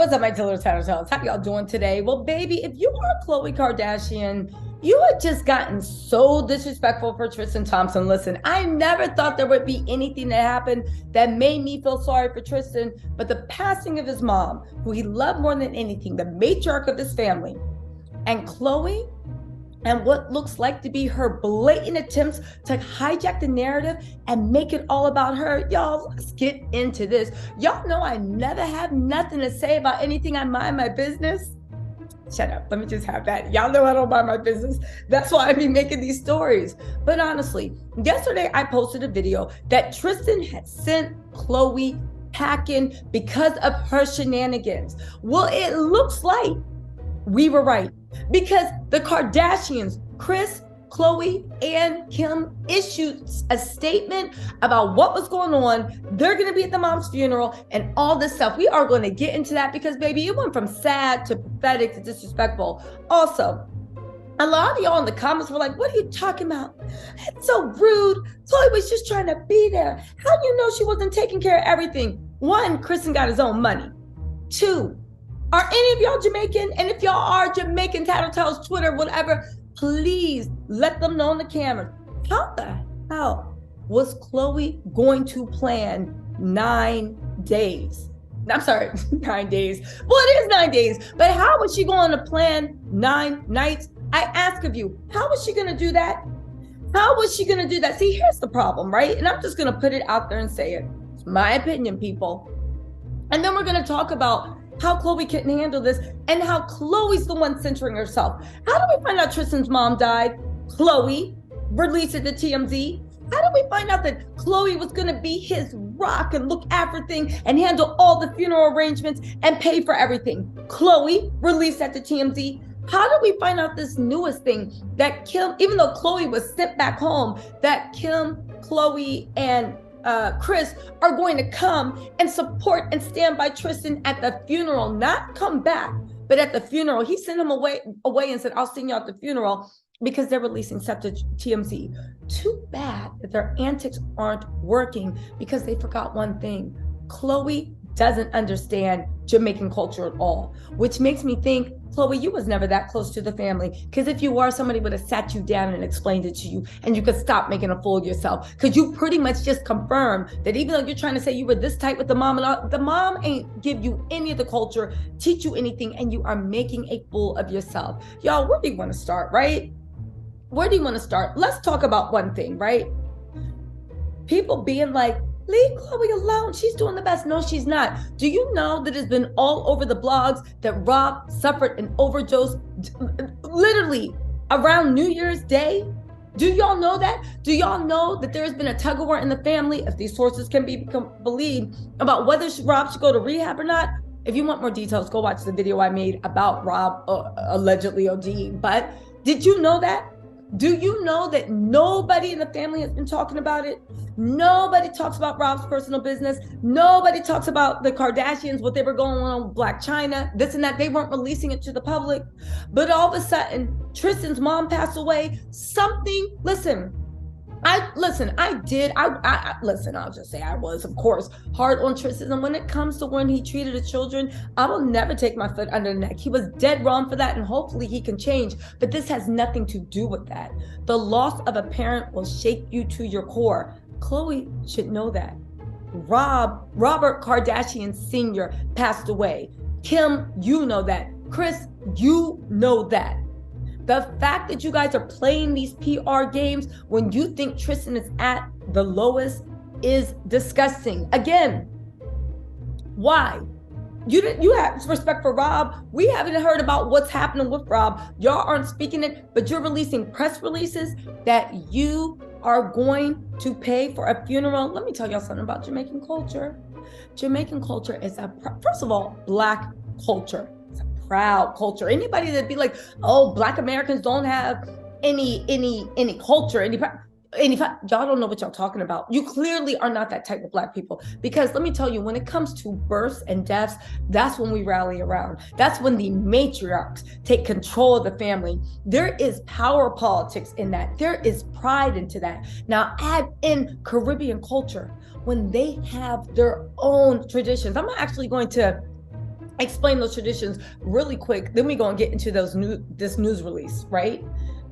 What's up, my Tillers, Tattletales? How y'all doing today? Well, baby, if you are Khloe Kardashian, you had just gotten so disrespectful for Tristan Thompson. Listen, I never thought there would be anything that happened that made me feel sorry for Tristan, but the passing of his mom, who he loved more than anything, the matriarch of his family, and Khloe, and what looks like to be her blatant attempts to hijack the narrative and make it all about her. Y'all, let's get into this. Y'all know I never have nothing to say about anything. I mind my business. Shut up. Let me just have that. Y'all know I don't mind my business. That's why I be making these stories. But honestly, yesterday I posted a video that Tristan had sent Khloe packing because of her shenanigans. Well, it looks like we were right, because the Kardashians, Kris, Khloe, and Kim, issued a statement about what was going on. They're going to be at the mom's funeral and all this stuff. We are going to get into that because, baby, it went from sad to pathetic to disrespectful. Also, a lot of y'all in the comments were like, what are you talking about? It's so rude. Khloe was just trying to be there. How do you know she wasn't taking care of everything? One, Kristen got his own money. Two, are any of y'all Jamaican? And if y'all are Jamaican, Tattletales, Twitter, whatever, please let them know on the camera. How the hell was Khloe going to plan 9 days? I'm sorry, 9 days. Well, it is 9 days, but how was she going to plan 9 nights? I ask of you, how was she going to do that? How was she going to do that? See, here's the problem, right? And I'm just going to put it out there and say it. It's my opinion, people. And then we're going to talk about how Khloe couldn't handle this and how Khloe's the one censoring herself. How do we find out Tristan's mom died? Khloe released it to TMZ. How do we find out that Khloe was going to be his rock and look after things and handle all the funeral arrangements and pay for everything? Khloe released that to TMZ. How do we find out this newest thing that Kim, even though Khloe was sent back home, that Kim, Khloe, and Kris are going to come and support and stand by Tristan at the funeral, not come back, but at the funeral? He sent him away and said, I'll see you at the funeral, because they're releasing stuff to TMZ. Too bad that their antics aren't working, because they forgot one thing. Khloe doesn't understand Jamaican culture at all, which makes me think, Khloe, you was never that close to the family, because if you were, somebody would have sat you down and explained it to you, and you could stop making a fool of yourself, because you pretty much just confirmed that even though you're trying to say you were this tight with the mom, and all, the mom ain't give you any of the culture, teach you anything, and you are making a fool of yourself. Y'all, where do you want to start, right? Where do you want to start? Let's talk about one thing, right? People being like, leave Khloe alone. She's doing the best. No, she's not. Do you know that it's been all over the blogs that Rob suffered an overdose literally around New Year's Day? Do y'all know that? Do y'all know that there has been a tug of war in the family, if these sources can be believed, about whether Rob should go to rehab or not? If you want more details, go watch the video I made about Rob allegedly ODing. But did you know that? Do you know that nobody in the family has been talking about it? Nobody talks about Rob's personal business. Nobody talks about the Kardashians, what they were going on with Black China, this and that. They weren't releasing it to the public. But all of a sudden, Tristan's mom passed away. Something, listen, listen, I'll just say I was, of course, hard on Tristan. And when it comes to when he treated the children, I will never take my foot under the neck. He was dead wrong for that, and hopefully he can change. But this has nothing to do with that. The loss of a parent will shake you to your core. Khloe should know that. Robert Kardashian Sr. passed away. Kim, you know that. Kris, you know that. The fact that you guys are playing these PR games when you think Tristan is at the lowest is disgusting. Again, why? You have respect for Rob. We haven't heard about what's happening with Rob. Y'all aren't speaking it, but you're releasing press releases that you are going to pay for a funeral. Let me tell y'all something about Jamaican culture. Jamaican culture is first of all, Black culture. Proud culture. Anybody that be like, oh, Black Americans don't have any culture, y'all don't know what y'all talking about. You clearly are not that type of Black people, because let me tell you, when it comes to births and deaths, that's when we rally around. That's when the matriarchs take control of the family. There is power politics in that. There is pride into that. Now add in Caribbean culture, when they have their own traditions. I'm actually going to explain those traditions really quick. Then we go and get into this news release, right?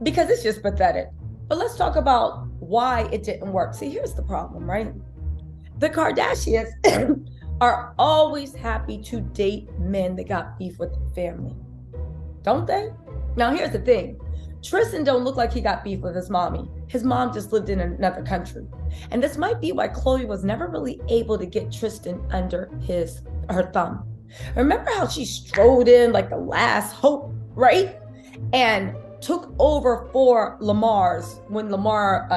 Because it's just pathetic. But let's talk about why it didn't work. See, here's the problem, right? The Kardashians are always happy to date men that got beef with the family, don't they? Now, here's the thing. Tristan don't look like he got beef with his mommy. His mom just lived in another country. And this might be why Khloe was never really able to get Tristan under her thumb. Remember how she strode in like the last hope, right? And took over for Lamar's when Lamar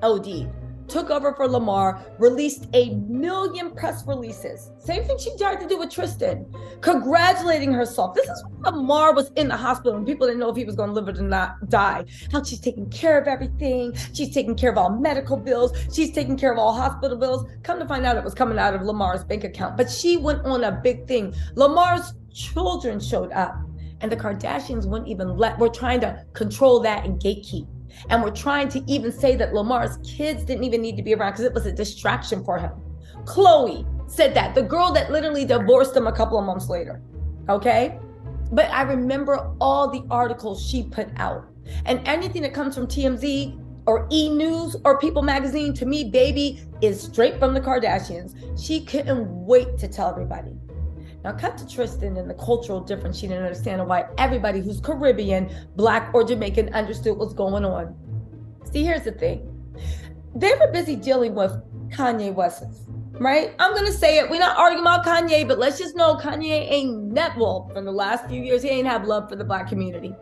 OD'd. Took over for Lamar, released 1 million press releases. Same thing she tried to do with Tristan, congratulating herself. This is when Lamar was in the hospital and people didn't know if he was going to live or not die. How she's taking care of everything. She's taking care of all medical bills. She's taking care of all hospital bills. Come to find out it was coming out of Lamar's bank account. But she went on a big thing. Lamar's children showed up and the Kardashians wouldn't even we're trying to control that and gatekeep. And we're trying to even say that Lamar's kids didn't even need to be around because it was a distraction for him. Khloe said that, the girl that literally divorced him a couple of months later, okay? But I remember all the articles she put out. And anything that comes from TMZ or E! News or People Magazine, to me, baby, is straight from the Kardashians. She couldn't wait to tell everybody. Now cut to Tristan and the cultural difference she didn't understand and why everybody who's Caribbean, Black, or Jamaican understood what's going on. See, here's the thing. They were busy dealing with Kanye West, right? I'm going to say it. We're not arguing about Kanye, but let's just know Kanye ain't well, for the last few years, he ain't have love for the Black community.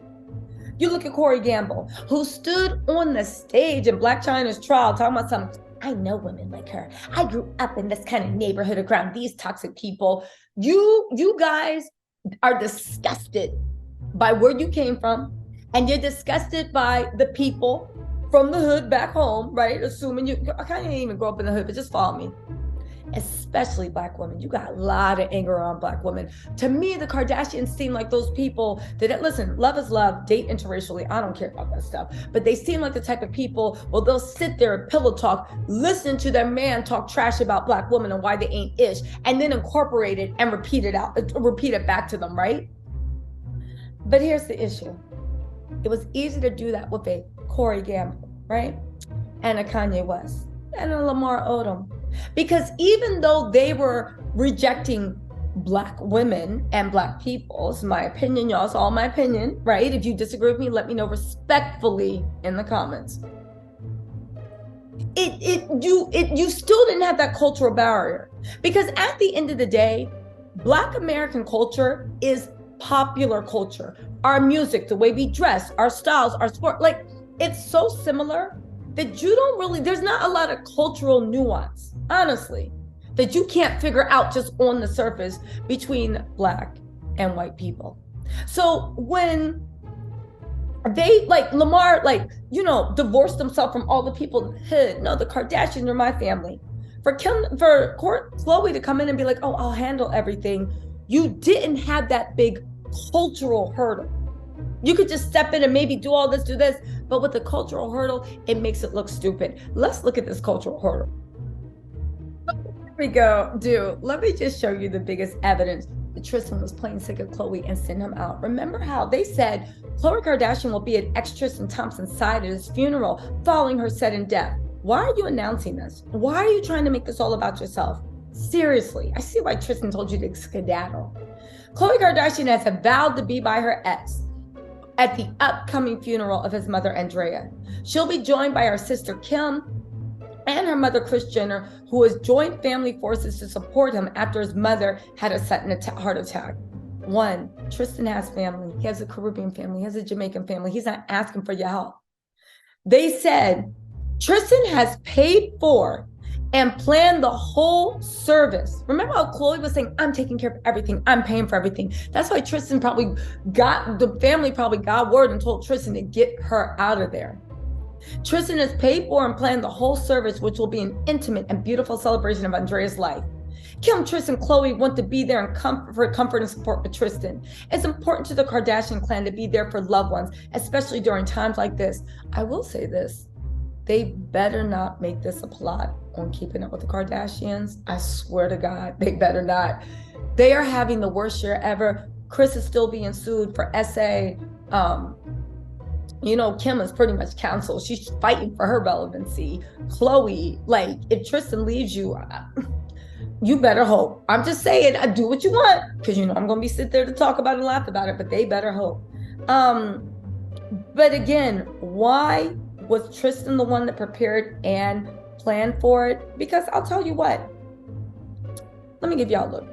You look at Corey Gamble, who stood on the stage in Blac Chyna's trial talking about something. I know women like her. I grew up in this kind of neighborhood around these toxic people. You guys are disgusted by where you came from, and you're disgusted by the people from the hood back home, right? Assuming I can't even grow up in the hood, but just follow me. Especially Black women. You got a lot of anger on Black women. To me, the Kardashians seem like those people that, listen, love is love, date interracially. I don't care about that stuff. But they seem like the type of people, well, they'll sit there and pillow talk, listen to their man talk trash about Black women and why they ain't ish, and then incorporate it and repeat it back to them, right? But here's the issue. It was easy to do that with a Corey Gamble, right? And a Kanye West and a Lamar Odom. Because even though they were rejecting Black women and Black people, it's my opinion, y'all, it's all my opinion, right? If you disagree with me, let me know respectfully in the comments. You still didn't have that cultural barrier. Because at the end of the day, Black American culture is popular culture. Our music, the way we dress, our styles, our sport, like, it's so similar that you don't really, there's not a lot of cultural nuance, honestly, that you can't figure out just on the surface between Black and white people. So when they, like Lamar, divorced himself from all the people in the hood, no, the Kardashians are my family. For Khloe to come in and be like, oh, I'll handle everything, you didn't have that big cultural hurdle. You could just step in and maybe do all this, do this, but with the cultural hurdle, it makes it look stupid. Let's look at this cultural hurdle. Here we go, let me just show you the biggest evidence that Tristan was playing sick of Khloe and sent him out. Remember how they said Khloe Kardashian will be at ex-Tristan Thompson's side at his funeral following her sudden death. Why are you announcing this? Why are you trying to make this all about yourself? Seriously, I see why Tristan told you to skedaddle. Khloe Kardashian has vowed to be by her ex at the upcoming funeral of his mother, Andrea. She'll be joined by her sister, Kim, and her mother, Kris Jenner, who has joined family forces to support him after his mother had a sudden heart attack. One, Tristan has family. He has a Caribbean family. He has a Jamaican family. He's not asking for your help. They said Tristan has paid for and planned the whole service. Remember how Khloe was saying, I'm taking care of everything. I'm paying for everything. That's why the family probably got word and told Tristan to get her out of there. Tristan has paid for and planned the whole service, which will be an intimate and beautiful celebration of Andrea's life. Kim, Tristan, Khloe want to be there and comfort and support with Tristan. It's important to the Kardashian clan to be there for loved ones, especially during times like this. I will say this. They better not make this a plot on Keeping Up with the Kardashians. I swear to God, they better not. They are having the worst year ever. Chris is still being sued for SA. Kim is pretty much canceled. She's fighting for her relevancy. Khloe, like, if Tristan leaves you, you better hope. I'm just saying, I do what you want, because I'm going to be sit there to talk about it and laugh about it, but they better hope. But again, why was Tristan the one that prepared and planned for it? Because I'll tell you what. Let me give y'all a little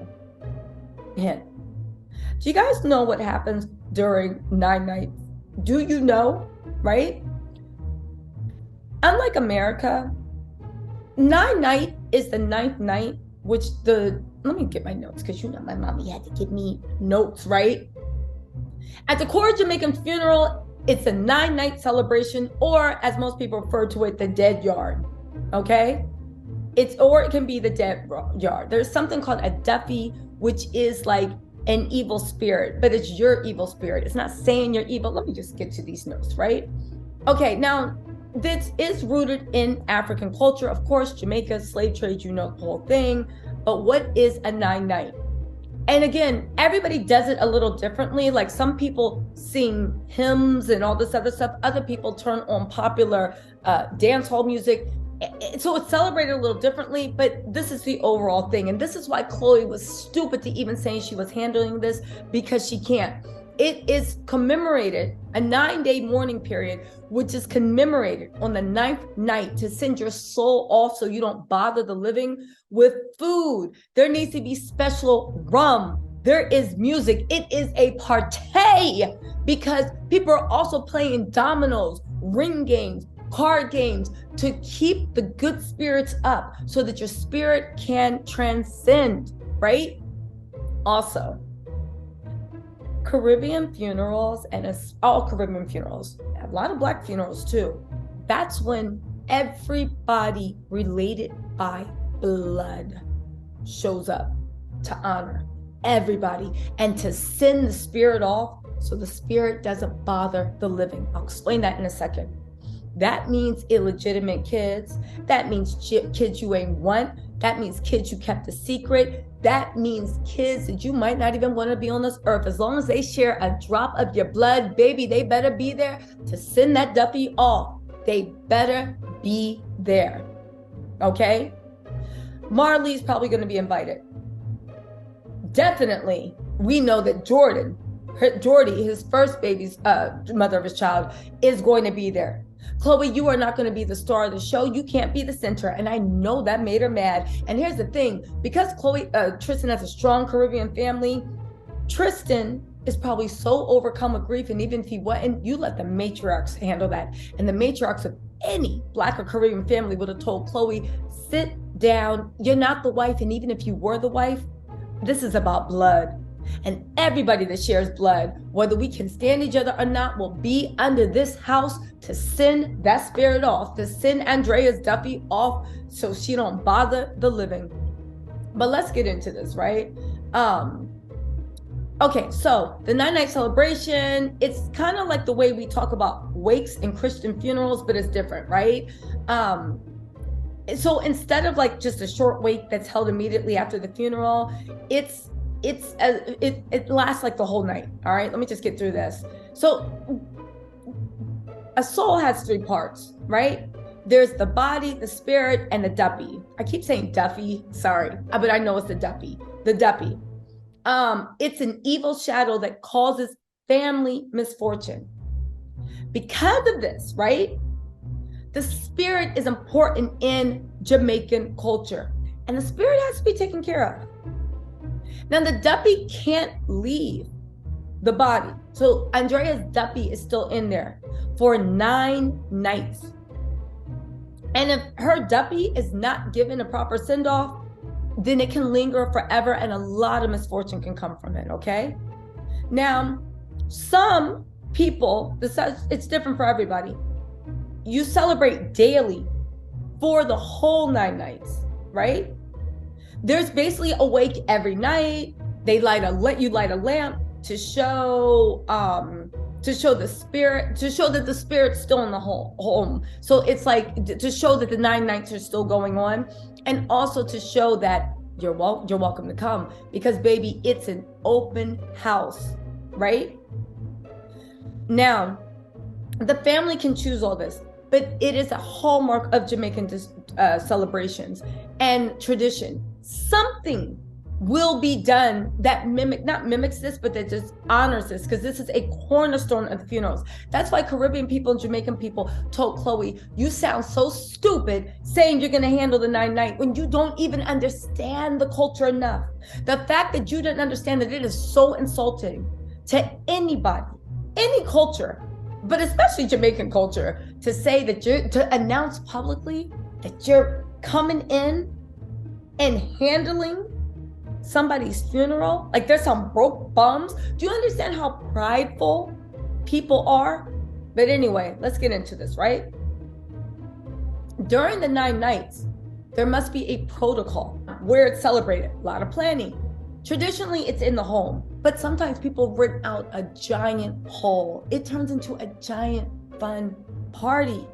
hint. Do you guys know what happens during 9 nights? Do you know, right? Unlike America, 9 night is the 9th night, which let me get my notes, because my mommy had to give me notes, right? At the core Jamaican funeral, it's a 9-night celebration, or as most people refer to it, the dead yard, okay? Or it can be the dead yard. There's something called a Duppy, which is like an evil spirit, but it's your evil spirit. It's not saying you're evil. Let me just get to these notes, right? Okay, now this is rooted in African culture. Of course, Jamaica, slave trade, the whole thing. But what is a 9-night? And again, everybody does it a little differently. Like, some people sing hymns and all this other stuff. Other people turn on popular dance hall music. So it's celebrated a little differently, but this is the overall thing. And this is why Khloe was stupid to even say she was handling this, because she can't. It is commemorated, a 9-day mourning period, which is commemorated on the 9th night to send your soul off so you don't bother the living with food. There needs to be special rum. There is music. It is a party, because people are also playing dominoes, ring games, card games, to keep the good spirits up so that your spirit can transcend, right? Also, Caribbean funerals, and all Caribbean funerals, a lot of Black funerals too, that's when everybody related by blood shows up to honor everybody and to send the spirit off so the spirit doesn't bother the living. I'll explain that in a second. That means illegitimate kids. That means kids you ain't want. That means kids you kept a secret. That means kids that you might not even want to be on this earth. As long as they share a drop of your blood, baby, they better be there to send that Duppy off. They better be there. Okay? Marley's probably going to be invited. Definitely, we know that Jordy, his first baby's mother of his child, is going to be there. Khloe, you are not going to be the star of the show. You can't be the center. And I know that made her mad. And here's the thing, because Tristan has a strong Caribbean family, Tristan is probably so overcome with grief. And even if he wasn't, you let the matriarchs handle that. And the matriarchs of any Black or Caribbean family would have told Khloe, sit down. You're not the wife. And even if you were the wife, this is about blood. And everybody that shares blood, whether we can stand each other or not, will be under this house to send that spirit off, to send Andrea's Duppy off so she don't bother the living. But let's get into this, right? Okay, so the 9-night celebration, it's kind of like the way we talk about wakes in Christian funerals, but it's different, right? So instead of like just a short wake that's held immediately after the funeral, it lasts like the whole night. All right, let me just get through this. So a soul has 3 parts, right? There's the body, the spirit, and the Duppy. I keep saying Duffy, sorry, but I know it's the Duppy. The Duppy. It's an evil shadow that causes family misfortune. Because of this, right? The spirit is important in Jamaican culture, and the spirit has to be taken care of. Now, the Duppy can't leave the body. So Andrea's Duppy is still in there for 9 nights. And if her Duppy is not given a proper send-off, then it can linger forever and a lot of misfortune can come from it, okay? Now, some people, it's different for everybody. You celebrate daily for the whole 9 nights, right? There's basically a wake every night. You light a lamp to show the spirit, to show that the spirit's still in the home. So it's like to show that the 9 nights are still going on, and also to show that you're welcome to come, because baby, it's an open house, right? Now, the family can choose all this, but it is a hallmark of Jamaican celebrations and tradition. Something will be done that not mimics this, but that just honors this, because this is a cornerstone of the funerals. That's why Caribbean people and Jamaican people told Khloe, you sound so stupid saying you're going to handle the 9-night when you don't even understand the culture enough. The fact that you didn't understand that, it is so insulting to anybody, any culture, but especially Jamaican culture, to say that to announce publicly that you're coming in and handling somebody's funeral. Like, there's some broke bums. Do you understand how prideful people are? But anyway, let's get into this, right? During the 9 nights, there must be a protocol where it's celebrated. A lot of planning. Traditionally, it's in the home, but sometimes people rent out a giant hall. It turns into a giant fun party.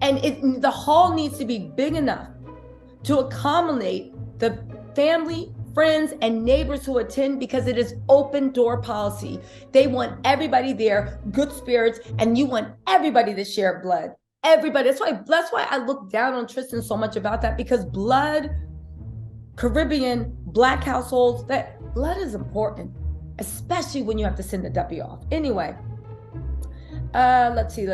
And the hall needs to be big enough to accommodate the family, friends, and neighbors who attend, because it is open door policy. They want everybody there, good spirits, and you want everybody to share blood. Everybody. That's why I look down on Tristan so much about that, because blood, Caribbean, Black households, that blood is important, especially when you have to send the Duppy off. Anyway, let's see.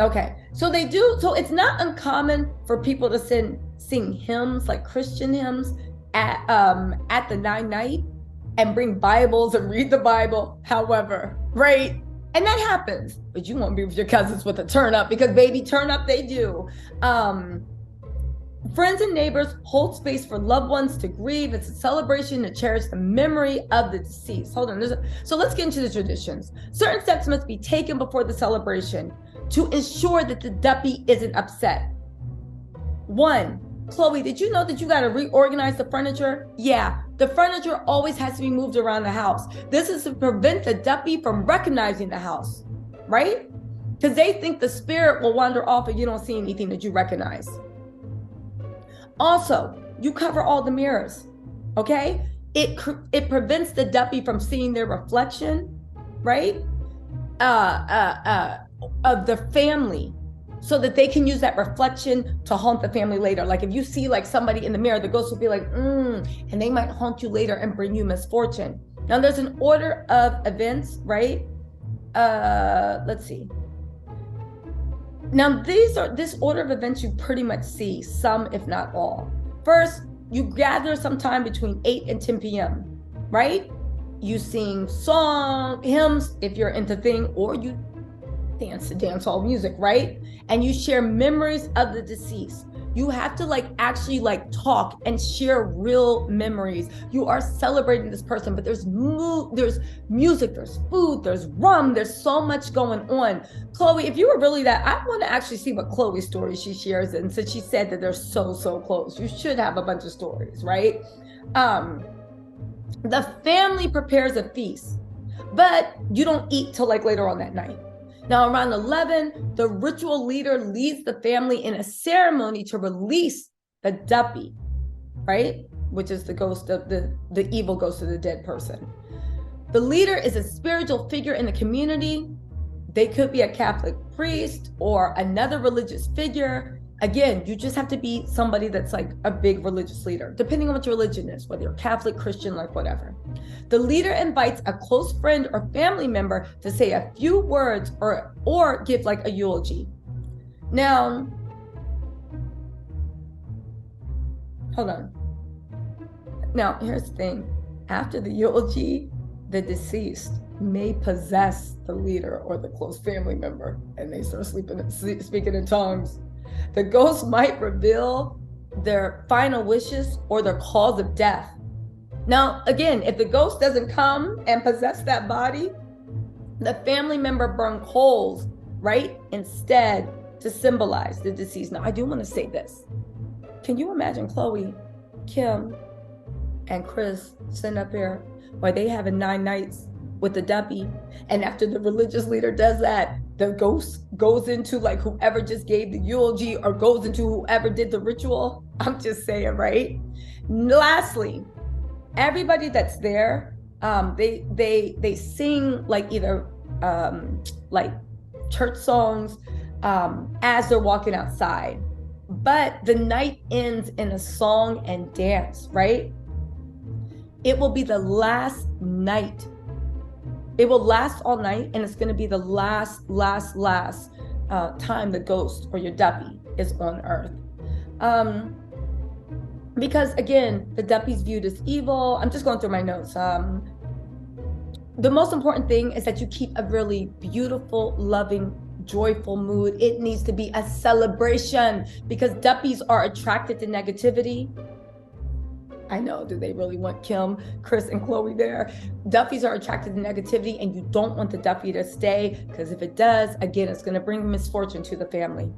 Okay, so they do. So it's not uncommon for people to sing hymns, like Christian hymns, at the 9-night, and bring Bibles and read the Bible. However, right, and that happens, but you won't be with your cousins with a turn up, because baby, turn up they do. Friends and neighbors hold space for loved ones to grieve. It's a celebration to cherish the memory of the deceased. Hold on. So let's get into the traditions. Certain steps must be taken before the celebration to ensure that the Duppy isn't upset. 1, Khloe, did you know that you got to reorganize the furniture? Yeah, the furniture always has to be moved around the house. This is to prevent the Duppy from recognizing the house, right? Because they think the spirit will wander off if you don't see anything that you recognize. Also, you cover all the mirrors, okay? It prevents the Duppy from seeing their reflection, right? Of the family, so that they can use that reflection to haunt the family later. Like, if you see like somebody in the mirror, the ghost will be like, and they might haunt you later and bring you misfortune. Now, there's an order of events, right? Let's see. Now, this order of events you pretty much see, some if not all. First, you gather sometime between 8 and 10 p.m., right? You sing hymns if you're into thing, or you dance to dance hall music, right? And you share memories of the deceased. You have to actually talk and share real memories. You are celebrating this person, but there's music, there's food, there's rum, there's so much going on. Khloe, if you were really that, I want to actually see what Khloe's story she shares. And since she said that they're so close, you should have a bunch of stories, right? The family prepares a feast, but you don't eat till later on that night. Now, around 11, the ritual leader leads the family in a ceremony to release the Duppy, right? Which is the ghost of the evil ghost of the dead person. The leader is a spiritual figure in the community. They could be a Catholic priest or another religious figure. Again, you just have to be somebody that's a big religious leader, depending on what your religion is, whether you're Catholic, Christian, whatever. The leader invites a close friend or family member to say a few words or give a eulogy. Now, hold on. Now, here's the thing. After the eulogy, the deceased may possess the leader or the close family member, and they start speaking in tongues. The ghost might reveal their final wishes or their cause of death. Now, again, if the ghost doesn't come and possess that body, the family member burn coals, right, instead, to symbolize the deceased. Now, I do want to say this. Can you imagine Khloe, Kim, and Chris sitting up here while they having 9 nights with the Duppy, and after the religious leader does that, the ghost goes into like whoever just gave the eulogy or goes into whoever did the ritual. I'm just saying, right? Lastly, everybody that's there, they sing like either like church songs as they're walking outside, but the night ends in a song and dance, right? It will be the last night. It will last all night, and it's going to be the last time the ghost or your Duppy is on Earth. Because again, the Duppy's viewed as evil. I'm just going through my notes. The most important thing is that you keep a really beautiful, loving, joyful mood. It needs to be a celebration, because Duppies are attracted to negativity. I know, do they really want Kim, Chris, and Khloe there? Duppies are attracted to negativity, and you don't want the Duppy to stay, because if it does, again, it's going to bring misfortune to the family.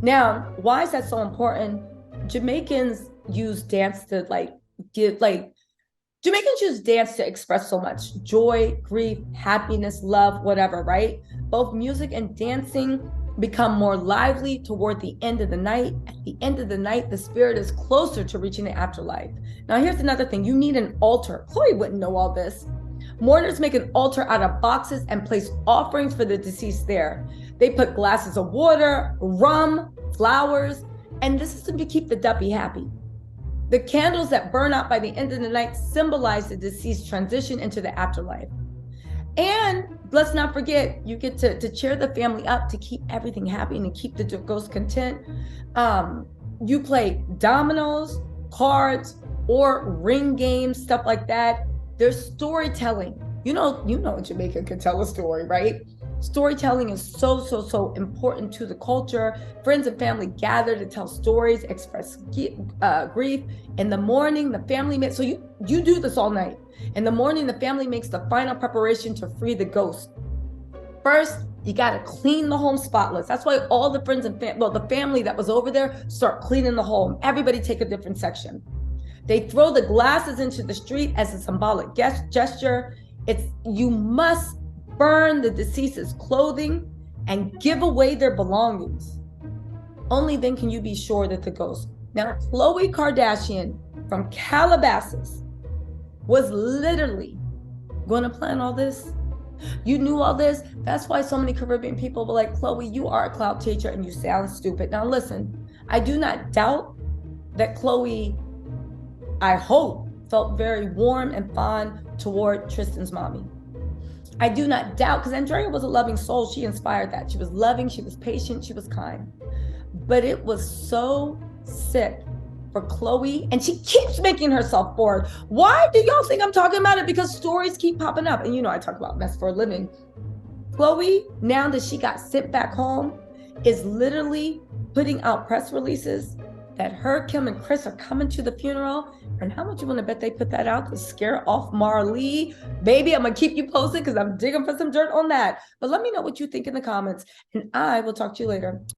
Now, why is that so important? Jamaicans use dance to Jamaicans use dance to express so much joy, grief, happiness, love, whatever, right? Both music and dancing become more lively toward the end of the night. At the end of the night, the spirit is closer to reaching the afterlife. Now, here's another thing. You need an altar. Khloe wouldn't know all this. Mourners make an altar out of boxes and place offerings for the deceased there. They put glasses of water, rum, flowers, and this is to keep the Duppy happy. The candles that burn out by the end of the night symbolize the deceased transition into the afterlife. And let's not forget, you get to cheer the family up to keep everything happy and to keep the ghost content. You play dominoes, cards, or ring games, stuff like that. There's storytelling. You know, Jamaica can tell a story, right? Storytelling is so important to the culture. Friends and family gather to tell stories, express grief. In the morning, the family makes, so you do this all night. In the morning, the family makes the final preparation to free the ghost. First, you got to clean the home spotless. That's why all the friends and the family that was over there start cleaning the home. Everybody take a different section. They throw the glasses into the street as a symbolic gesture. You must burn the deceased's clothing and give away their belongings. Only then can you be sure that the ghost. Now, Khloe Kardashian from Calabasas was literally going to plan all this. You knew all this. That's why so many Caribbean people were like, Khloe, you are a cloud chaser and you sound stupid. Now listen, I do not doubt that Khloe, I hope, felt very warm and fond toward Tristan's mommy. I do not doubt, because Andrea was a loving soul. She inspired that. She was loving, she was patient, she was kind. But it was so sick for Khloe, and she keeps making herself forward. Why do y'all think I'm talking about it? Because stories keep popping up. And you know I talk about mess for a living. Khloe, now that she got sent back home, is literally putting out press releases that her, Kim, and Chris are coming to the funeral. And how much you want to bet they put that out to scare off Marley? Baby, I'm going to keep you posted because I'm digging for some dirt on that. But let me know what you think in the comments, and I will talk to you later.